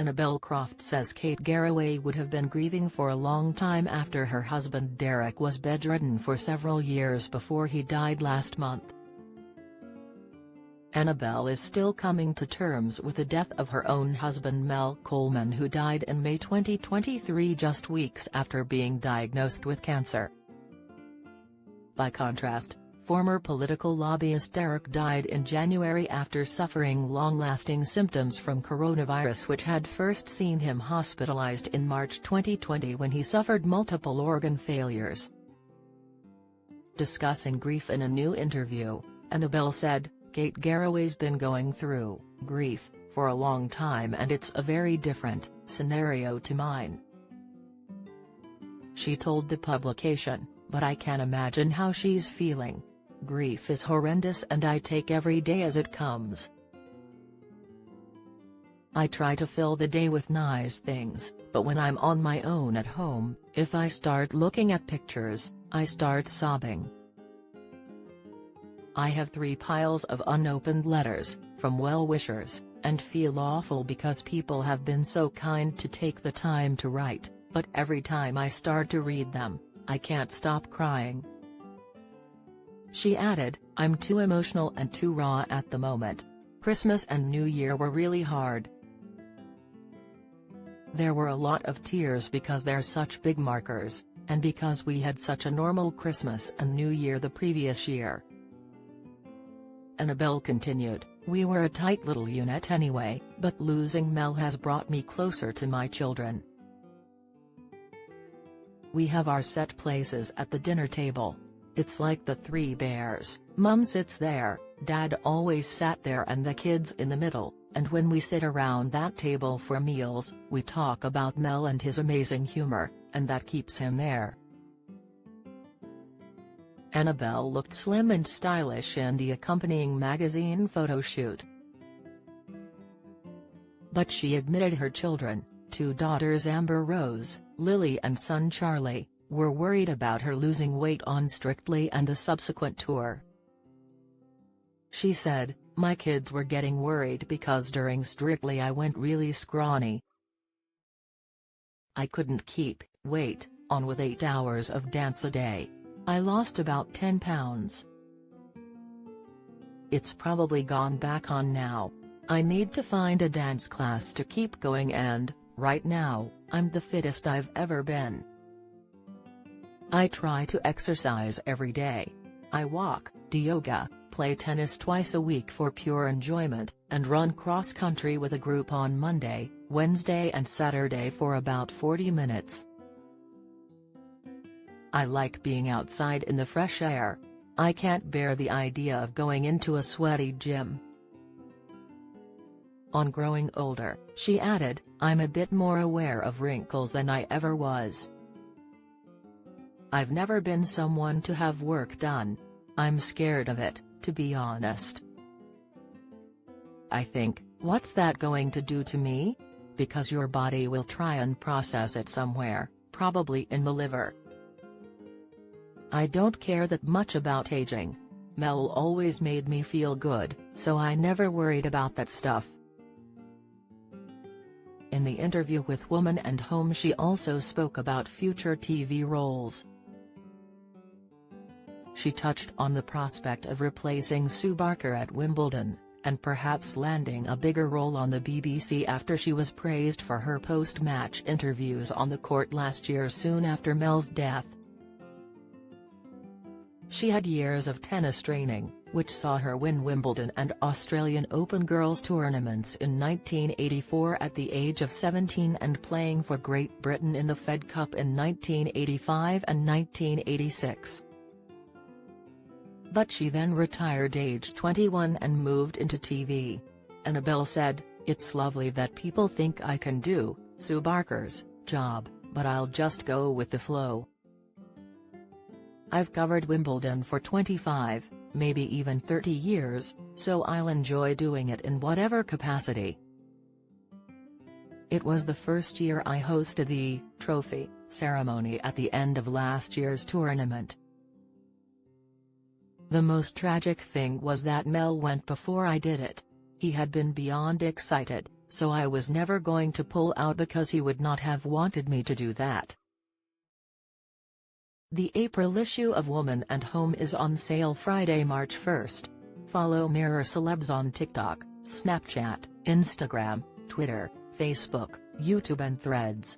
Annabel Croft says Kate Garraway would have been grieving for a long time after her husband Derek was bedridden for several years before he died last month. Annabel is still coming to terms with the death of her own husband Mel Coleman, who died in May 2023, just weeks after being diagnosed with cancer. By contrast, former political lobbyist Derek died in January after suffering long-lasting symptoms from coronavirus, which had first seen him hospitalized in March 2020 when he suffered multiple organ failures. Discussing grief in a new interview, Annabel said, "Kate Garraway's been going through grief for a long time, and it's a very different scenario to mine." She told the publication, "But I can imagine how she's feeling. Grief is horrendous and I take every day as it comes. I try to fill the day with nice things, but when I'm on my own at home, if I start looking at pictures, I start sobbing. I have 3 piles of unopened letters, from well-wishers, and feel awful because people have been so kind to take the time to write, but every time I start to read them, I can't stop crying." She added, "I'm too emotional and too raw at the moment. Christmas and New Year were really hard. There were a lot of tears because they're such big markers, and because we had such a normal Christmas and New Year the previous year." Annabel continued, "We were a tight little unit anyway, but losing Mel has brought me closer to my children. We have our set places at the dinner table. It's like the 3 bears, Mum sits there, Dad always sat there and the kids in the middle, and when we sit around that table for meals, we talk about Mel and his amazing humor, and that keeps him there." Annabel looked slim and stylish in the accompanying magazine photo shoot. But she admitted her children, 2 daughters Amber Rose, Lily and son Charlie, were worried about her losing weight on Strictly and the subsequent tour. She said, "My kids were getting worried because during Strictly I went really scrawny. I couldn't keep weight on with 8 hours of dance a day. I lost about 10 pounds. It's probably gone back on now. I need to find a dance class to keep going, and, right now, I'm the fittest I've ever been. I try to exercise every day. I walk, do yoga, play tennis twice a week for pure enjoyment, and run cross-country with a group on Monday, Wednesday and Saturday for about 40 minutes. I like being outside in the fresh air. I can't bear the idea of going into a sweaty gym." On growing older, she added, "I'm a bit more aware of wrinkles than I ever was. I've never been someone to have work done. I'm scared of it, to be honest. I think, what's that going to do to me? Because your body will try and process it somewhere, probably in the liver. I don't care that much about aging. Mel always made me feel good, so I never worried about that stuff." In the interview with Woman and Home, she also spoke about future TV roles. She touched on the prospect of replacing Sue Barker at Wimbledon, and perhaps landing a bigger role on the BBC after she was praised for her post-match interviews on the court last year soon after Mel's death. She had years of tennis training, which saw her win Wimbledon and Australian Open girls tournaments in 1984 at the age of 17 and playing for Great Britain in the Fed Cup in 1985 and 1986. But she then retired age 21 and moved into TV. Annabel said, "It's lovely that people think I can do Sue Barker's job, but I'll just go with the flow. I've covered Wimbledon for 25, maybe even 30 years, so I'll enjoy doing it in whatever capacity. It was the first year I hosted the trophy ceremony at the end of last year's tournament. The most tragic thing was that Mel went before I did it. He had been beyond excited, so I was never going to pull out because he would not have wanted me to do that. The April issue of Woman and Home is on sale Friday, March 1st. Follow Mirror Celebs on TikTok, Snapchat, Instagram, Twitter, Facebook, YouTube and Threads.